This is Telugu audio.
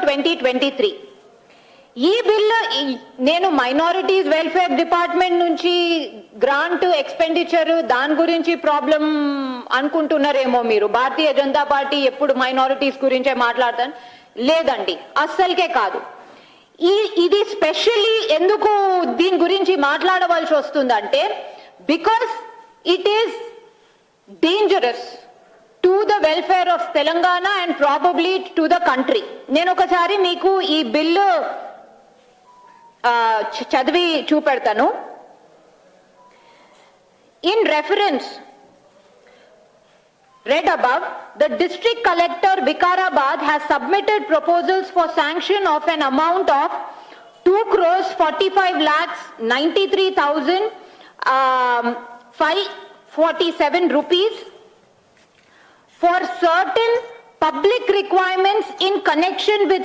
2023 ఈ బిల్లు నేను మైనారిటీస్ వెల్ఫేర్ డిపార్ట్మెంట్ నుంచి గ్రాంట్ ఎక్స్పెండిచర్ దాని గురించి ప్రాబ్లం అనుకుంటున్నారేమో మీరు. భారతీయ జనతా పార్టీ ఎప్పుడు మైనారిటీస్ గురించే మాట్లాడతాను. లేదండి, అస్సలకే కాదు. ఇది స్పెషల్లీ ఎందుకు దీని గురించి మాట్లాడవలసి వస్తుందంటే because it is dangerous to the welfare of Telangana and probably to the country. నేను ఒకసారి మీకు ఈ బిల్లు చదివి చూపెడతాను. In reference read above, the district collector Vikarabad has submitted proposals for sanction of an amount of 2,45,93,547 rupees for certain public requirements in connection with